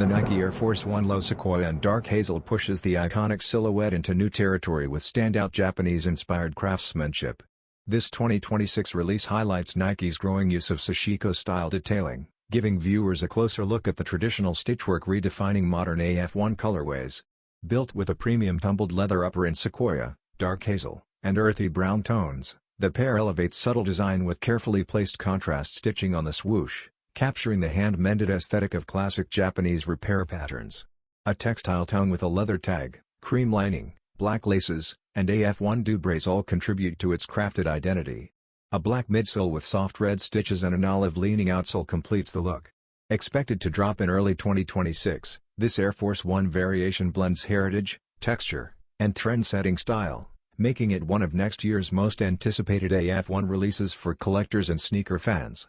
The Nike Air Force 1 Low Sequoia and Dark Hazel pushes the iconic silhouette into new territory with standout Japanese-inspired craftsmanship. This 2026 release highlights Nike's growing use of Sashiko-style detailing, giving viewers a closer look at the traditional stitchwork redefining modern AF1 colorways. Built with a premium tumbled leather upper in Sequoia, Dark Hazel, and earthy brown tones, the pair elevates subtle design with carefully placed contrast stitching on the swoosh, capturing the hand-mended aesthetic of classic Japanese repair patterns. A textile tongue with a leather tag, cream lining, black laces, and AF1 dubraes all contribute to its crafted identity. A black midsole with soft red stitches and an olive-leaning outsole completes the look. Expected to drop in early 2026, this Air Force 1 variation blends heritage, texture, and trend-setting style, making it one of next year's most anticipated AF1 releases for collectors and sneaker fans.